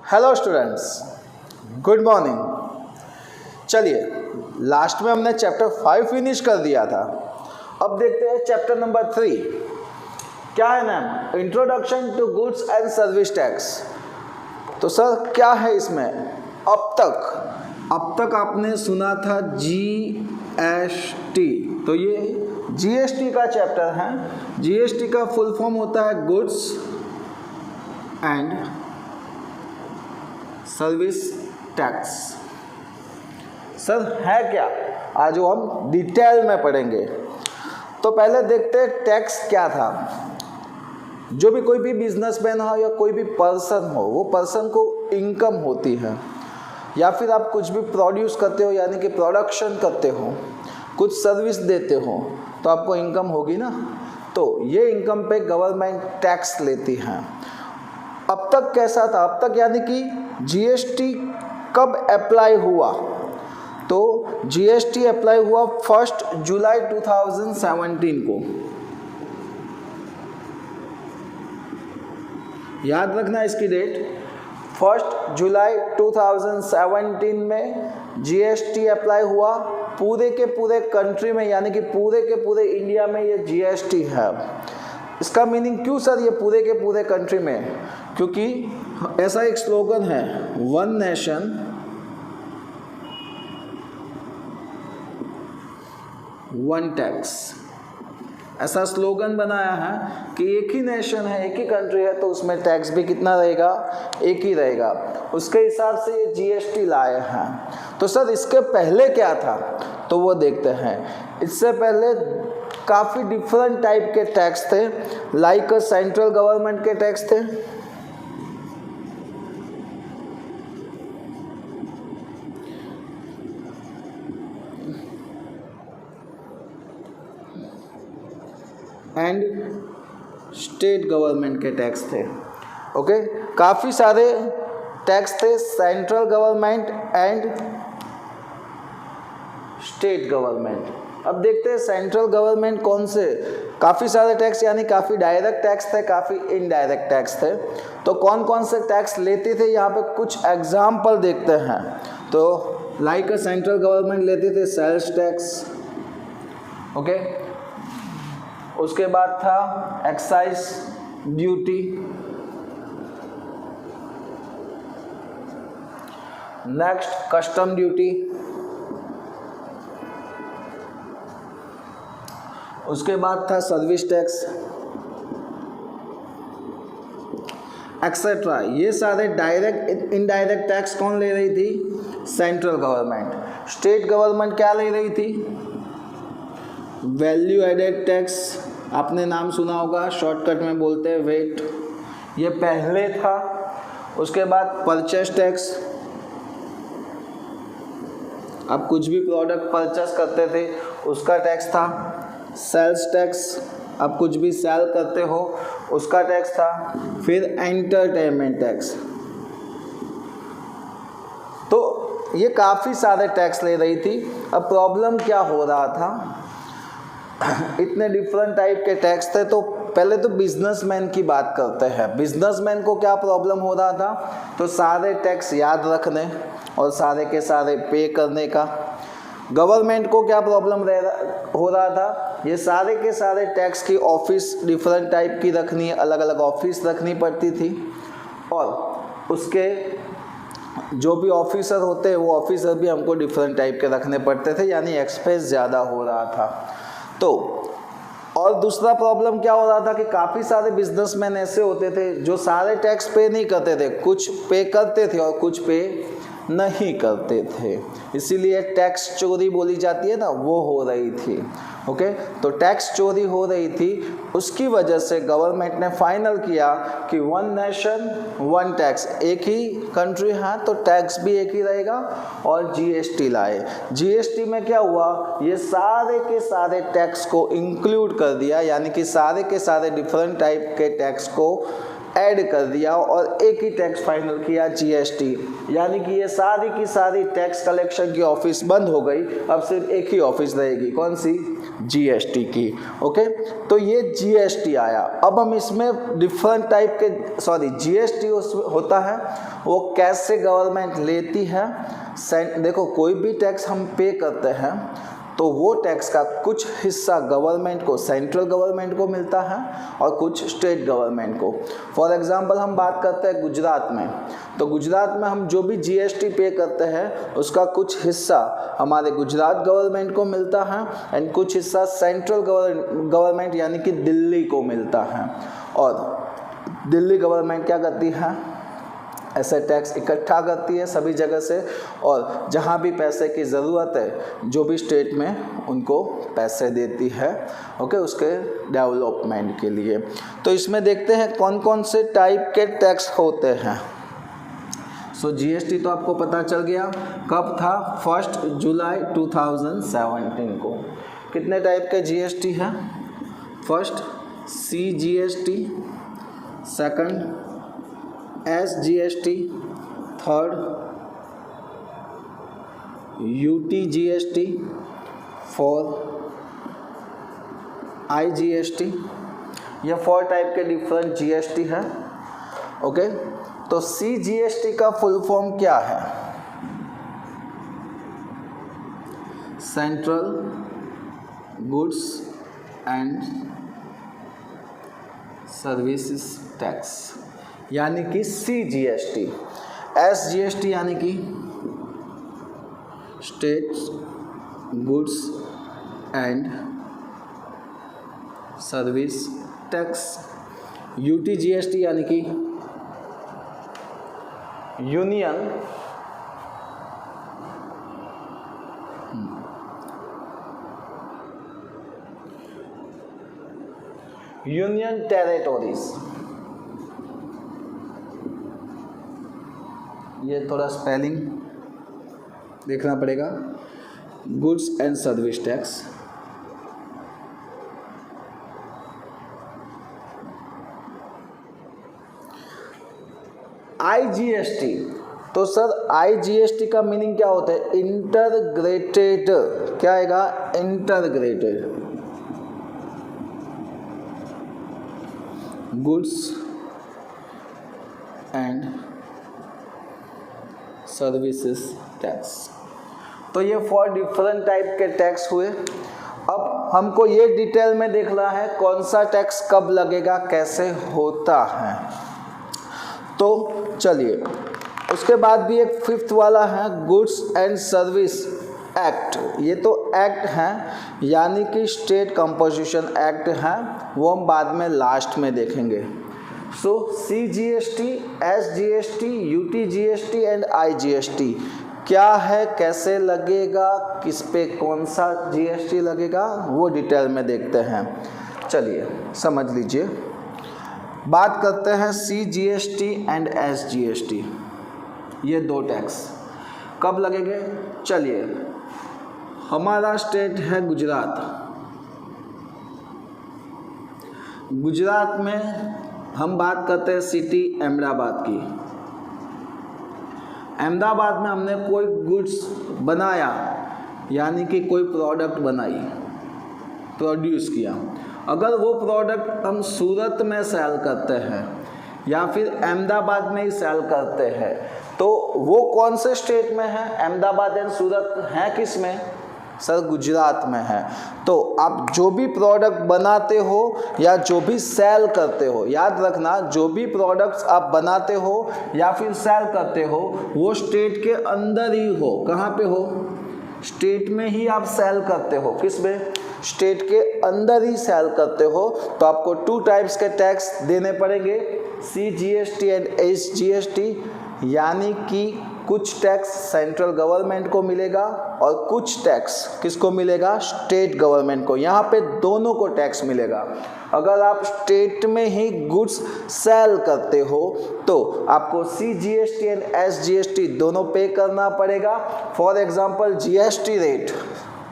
Hello students, good morning. चलिए, last में हमने चैप्टर 5 फिनिश कर दिया था। अब देखते हैं चैप्टर नंबर 3। क्या है नाम? Introduction to goods and service tax. तो सर क्या है इसमें? अब तक आपने सुना था जीएसटी। तो ये जीएसटी का चैप्टर है। जीएसटी का फुल फॉर्म होता है goods and service tax. Sir है क्या? आज वो हम डिटेल में पढ़ेंगे। तो पहले देखते हैं टैक्स क्या था। जो भी कोई भी बिजनेसमैन हो या कोई भी पर्सन हो, वो पर्सन को इनकम होती है, या फिर आप कुछ भी प्रोड्यूस करते हो यानी कि प्रोडक्शन करते हो, कुछ सर्विस देते हो, तो आपको इनकम होगी ना। तो ये इनकम पे गवर्नमेंट टैक्स लेती है। अब तक कैसा था? अब तक यानी कि जीएसटी कब अप्लाई हुआ? तो जीएसटी अप्लाई हुआ 1 जुलाई 2017 को। याद रखना इसकी डेट। 1 जुलाई 2017 में जीएसटी अप्लाई हुआ पूरे के पूरे कंट्री में, यानी कि पूरे के पूरे इंडिया में ये जीएसटी है। इसका मीनिंग क्यों सर ये पूरे के पूरे कंट्री में? क्योंकि ऐसा एक स्लोगन है, वन नेशन वन टैक्स। ऐसा स्लोगन बनाया है कि एक ही नेशन है, एक ही कंट्री है, तो उसमें टैक्स भी कितना रहेगा? एक ही रहेगा। उसके हिसाब से ये जीएसटी लाए हैं। तो सर इसके पहले क्या था? तो वो देखते हैं। इससे पहले काफ़ी डिफरेंट टाइप के टैक्स थे, लाइक सेंट्रल गवर्नमेंट के टैक्स थे, एंड स्टेट गवर्नमेंट के टैक्स थे। ओके, काफ़ी सारे टैक्स थे, central government and state government. अब देखते हैं सेंट्रल गवर्नमेंट कौन से। काफ़ी सारे टैक्स यानी काफ़ी डायरेक्ट टैक्स थे, काफ़ी इनडायरेक्ट टैक्स थे। तो कौन कौन से टैक्स लेते थे, यहाँ पे कुछ एग्जाम्पल देखते हैं। तो लाइक सेंट्रल गवर्नमेंट लेते थे सेल्स टैक्स। ओके, उसके बाद था excise duty, next custom duty, उसके बाद था सर्विस टैक्स, एक्सेट्रा। ये सारे डायरेक्ट इनडायरेक्ट टैक्स कौन ले रही थी? Central government. स्टेट गवर्नमेंट क्या ले रही थी? Value added tax. आपने नाम सुना होगा, शॉर्टकट में बोलते हैं वेट। ये पहले था। उसके बाद परचेस टैक्स। आप कुछ भी प्रोडक्ट परचेस करते थे उसका टैक्स था। सेल्स टैक्स, आप कुछ भी सेल करते हो उसका टैक्स था। फिर एंटरटेनमेंट टैक्स। तो ये काफ़ी सारे टैक्स ले रही थी। अब प्रॉब्लम क्या हो रहा था? इतने डिफरेंट टाइप के टैक्स थे। तो पहले तो बिजनेसमैन की बात करते हैं। बिजनेसमैन को क्या प्रॉब्लम हो रहा था? तो सारे टैक्स याद रखने और सारे के सारे पे करने का। गवर्नमेंट को क्या प्रॉब्लम हो रहा था? ये सारे के सारे टैक्स की ऑफिस डिफरेंट टाइप की रखनी, अलग अलग ऑफिस रखनी पड़ती थी, और उसके जो भी ऑफिसर होते हैं वो ऑफिसर भी हमको डिफरेंट टाइप के रखने पड़ते थे, यानी एक्सपेंस ज़्यादा हो रहा था। तो और दूसरा प्रॉब्लम क्या हो रहा था कि काफ़ी सारे बिजनेसमैन ऐसे होते थे जो सारे टैक्स पे नहीं करते थे, कुछ पे करते थे और कुछ पे नहीं करते थे। इसीलिए टैक्स चोरी बोली जाती है ना, वो हो रही थी। ओके, तो टैक्स चोरी हो रही थी। उसकी वजह से गवर्नमेंट ने फाइनल किया कि वन नेशन वन टैक्स। एक ही कंट्री है तो टैक्स भी एक ही रहेगा, और जीएसटी लाए। जीएसटी में क्या हुआ? ये सारे के सारे टैक्स को इंक्लूड कर दिया, यानी कि सारे के सारे डिफरेंट टाइप के टैक्स को ऐड कर दिया और एक ही टैक्स फाइनल किया, जीएसटी। यानी कि ये सारी की सारी टैक्स कलेक्शन की ऑफिस बंद हो गई। अब सिर्फ एक ही ऑफिस रहेगी। कौन सी? जीएसटी की। ओके, तो ये जीएसटी आया। अब हम इसमें डिफरेंट टाइप के जीएसटी होता है वो कैसे गवर्नमेंट लेती है। देखो कोई भी टैक्स हम पे करते हैं तो वो टैक्स का कुछ हिस्सा गवर्नमेंट को, सेंट्रल गवर्नमेंट को मिलता है और कुछ स्टेट गवर्नमेंट को। फॉर एग्जांपल हम बात करते हैं गुजरात में, तो गुजरात में हम जो भी जीएसटी पे करते हैं उसका कुछ हिस्सा हमारे गुजरात गवर्नमेंट को मिलता है एंड कुछ हिस्सा सेंट्रल गवर्नमेंट यानी कि दिल्ली को मिलता है। और दिल्ली गवर्नमेंट क्या करती है, ऐसे टैक्स इकट्ठा करती है सभी जगह से, और जहाँ भी पैसे की ज़रूरत है जो भी स्टेट में उनको पैसे देती है, ओके, उसके डेवलपमेंट के लिए। तो इसमें देखते हैं कौन कौन से टाइप के टैक्स होते हैं। सो जीएसटी तो आपको पता चल गया, कब था, 1 जुलाई 2017 को। कितने टाइप के जीएसटी है, first CGST, second SGST, third UTGST, fourth IGST। ये 4 टाइप के डिफरेंट जीएसटी है। ओके, तो CGST का फुल फॉर्म क्या है, central goods and services tax यानी कि CGST। SGST यानी कि state goods and service tax. UTGST यानी कि यूनियन टेरिटोरीज। ये थोड़ा स्पेलिंग देखना पड़ेगा, goods and service tax. IGST, तो सर IGST का मीनिंग क्या होता है, इंटरग्रेटेड, क्या आएगा, integrated goods and services tax. तो ये 4 डिफरेंट टाइप के टैक्स हुए। अब हमको ये डिटेल में देखना है कौन सा टैक्स कब लगेगा, कैसे होता है। तो चलिए, उसके बाद भी एक 5th वाला है गुड्स एंड सर्विस एक्ट। ये तो एक्ट है यानी कि स्टेट कंपोजिशन एक्ट है, वो हम बाद में लास्ट में देखेंगे। सो CGST, SGST, UTGST and IGST क्या है, कैसे लगेगा, किस पे कौन सा GST लगेगा, वो डिटेल में देखते हैं। चलिए समझ लीजिए, बात करते हैं CGST एंड SGST। ये 2 टैक्स कब लगेंगे। चलिए, हमारा स्टेट है गुजरात। गुजरात में हम बात करते हैं सिटी अहमदाबाद की। अहमदाबाद में हमने कोई गुड्स बनाया यानी कि कोई प्रोडक्ट बनाई, प्रोड्यूस किया। अगर वो प्रोडक्ट हम सूरत में सेल करते हैं या फिर अहमदाबाद में ही सेल करते हैं, तो वो कौन से स्टेट में है, अहमदाबाद एंड सूरत है किस में, सर गुजरात में है। तो आप जो भी प्रोडक्ट बनाते हो या जो भी सेल करते हो, याद रखना जो भी प्रोडक्ट्स आप बनाते हो या फिर सेल करते हो वो स्टेट के अंदर ही हो। कहाँ पे हो, स्टेट में ही आप सेल करते हो। किस में, स्टेट के अंदर ही सेल करते हो। तो आपको 2 टाइप्स के टैक्स देने पड़ेंगे, CGST एंड SGST, यानी कि कुछ टैक्स सेंट्रल गवर्नमेंट को मिलेगा और कुछ टैक्स किसको मिलेगा, स्टेट गवर्नमेंट को। यहाँ पे दोनों को टैक्स मिलेगा। अगर आप स्टेट में ही गुड्स सेल करते हो तो आपको CGST एंड SGST दोनों पे करना पड़ेगा। For example GST rate,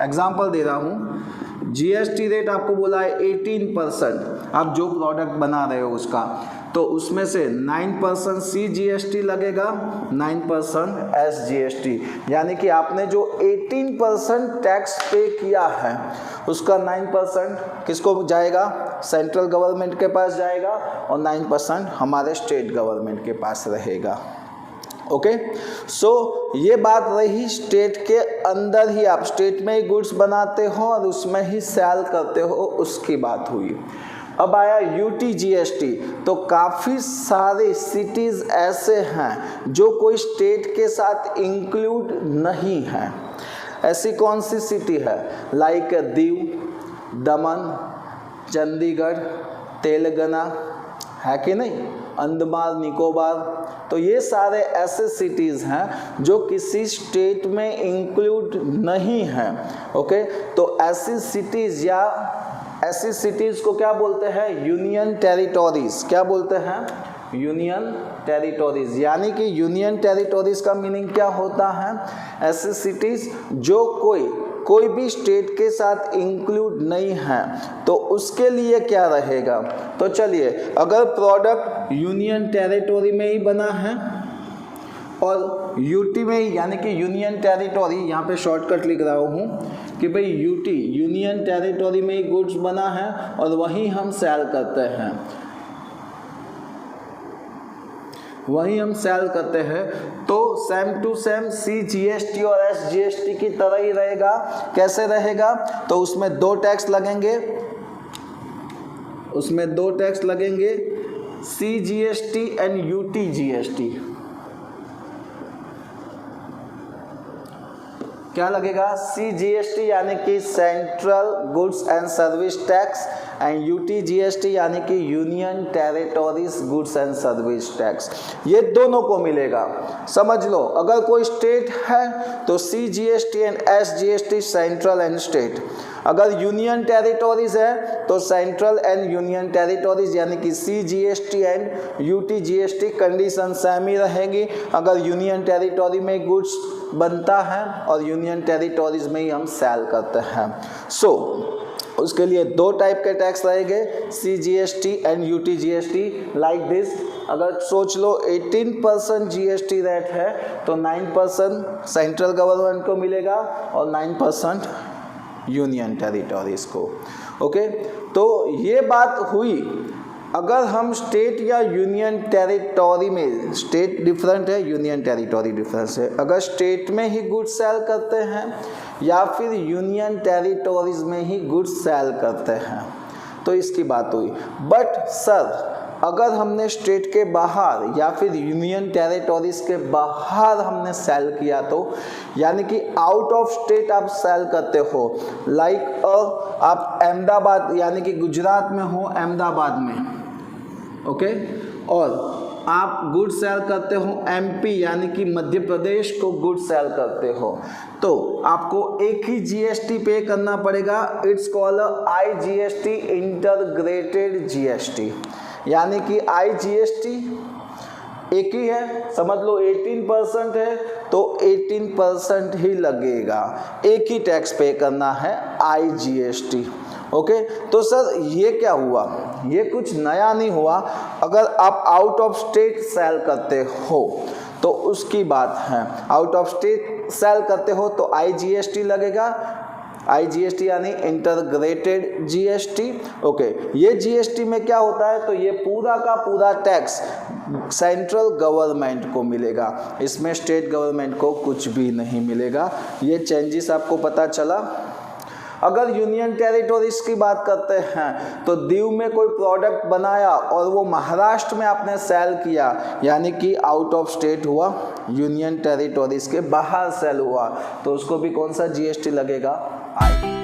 example दे रहा हूँ, जीएसटी रेट आपको बोला है 18%, आप जो प्रोडक्ट बना रहे हो उसका, तो उसमें से 9% CGST लगेगा, 9% SGST, यानी कि आपने जो 18% टैक्स पे किया है उसका 9% किसको जाएगा, सेंट्रल गवर्नमेंट के पास जाएगा और 9% हमारे स्टेट गवर्नमेंट के पास रहेगा। ओके, सो ये बात रही स्टेट के अंदर ही, आप स्टेट में ही गुड्स बनाते हो और उसमें ही सेल करते हो, उसकी बात हुई। अब आया UTGST, तो काफ़ी सारे सिटीज़ ऐसे हैं जो कोई स्टेट के साथ इंक्लूड नहीं है। ऐसी कौन सी सिटी है, लाइक दीव, दमन, चंडीगढ़, तेलंगाना, है कि नहीं, अंडमान निकोबार, तो ये सारे ऐसे सिटीज़ हैं जो किसी स्टेट में इंक्लूड नहीं हैं। ओके, तो ऐसी सिटीज़ या ऐसी सिटीज़ को क्या बोलते हैं, यूनियन टेरिटोरीज। क्या बोलते हैं, यूनियन टेरिटोरीज। यानी कि यूनियन टेरिटोरीज का मीनिंग क्या होता है, ऐसी सिटीज़ जो कोई भी स्टेट के साथ इंक्लूड नहीं है, तो उसके लिए क्या रहेगा। तो चलिए, अगर प्रोडक्ट यूनियन टेरिटोरी में ही बना है और यूटी में ही, यानी कि यूनियन टेरिटोरी, यहाँ पे शॉर्टकट लिख रहा हूँ कि भाई यूटी यूनियन टेरिटोरी में ही गुड्स बना है और वहीं हम सेल करते हैं, वहीं हम सेल करते हैं, तो सेम टू सेम CGST और SGST की तरह ही रहेगा। कैसे रहेगा, तो उसमें 2 टैक्स लगेंगे, उसमें 2 टैक्स लगेंगे, CGST एंड UTGST। क्या लगेगा, CGST यानी कि central goods and service tax and UTGST यानी कि union territories goods and service tax, ये दोनों को मिलेगा। समझ लो, अगर कोई स्टेट है तो CGST and SGST central and state, अगर यूनियन टेरिटोरीज है तो सेंट्रल एंड यूनियन टेरिटोरीज यानी कि CGST and UTGST condition same ही रहेगी। अगर यूनियन टेरिटोरी में गुड्स बनता है और यूनियन टेरिटोरीज में ही हम सेल करते हैं, सो उसके लिए 2 टाइप के टैक्स रहेंगे, CGST and UTGST, like this. अगर सोच लो 18% GST रेट है तो 9% सेंट्रल गवर्नमेंट को मिलेगा और 9% यूनियन टेरिटोरीज को। ओके, तो ये बात हुई अगर हम स्टेट या यूनियन टेरिटोरी में, स्टेट डिफरेंट है, यूनियन टेरिटोरी डिफरेंस है, अगर स्टेट में ही गुड्स सेल करते हैं या फिर यूनियन टेरिटोरीज में ही गुड्स सेल करते हैं, तो इसकी बात हुई। बट सर, अगर हमने स्टेट के बाहर या फिर यूनियन टेरिटोरीज के बाहर हमने सेल किया, तो यानी कि आउट ऑफ स्टेट आप सेल करते हो, लाइक आप अहमदाबाद यानी कि गुजरात में हो, अहमदाबाद में, ओके, और आप गुड सेल करते हो MP यानी कि मध्य प्रदेश को गुड सेल करते हो, तो आपको एक ही GST पे करना पड़ेगा। It's called IGST, integrated GST, यानी कि IGST एक ही है, समझ लो 18% है तो 18% ही लगेगा, एक ही टैक्स पे करना है, IGST। ओके, तो सर ये क्या हुआ, ये कुछ नया नहीं हुआ। अगर आप आउट ऑफ स्टेट सेल करते हो तो उसकी बात है, आउट ऑफ स्टेट सेल करते हो तो IGST लगेगा, IGST यानी इंटीग्रेटेड GST। ओके, ये GST में क्या होता है, तो ये पूरा का पूरा टैक्स सेंट्रल गवर्नमेंट को मिलेगा, इसमें स्टेट गवर्नमेंट को कुछ भी नहीं मिलेगा। ये चेंजेस आपको पता चला। अगर यूनियन टेरिटोरीज की बात करते हैं तो दीव में कोई प्रोडक्ट बनाया और वो महाराष्ट्र में आपने सेल किया, यानी कि आउट ऑफ स्टेट हुआ, यूनियन टेरिटोरीज के बाहर सेल हुआ, तो उसको भी कौन सा GST लगेगा, आई।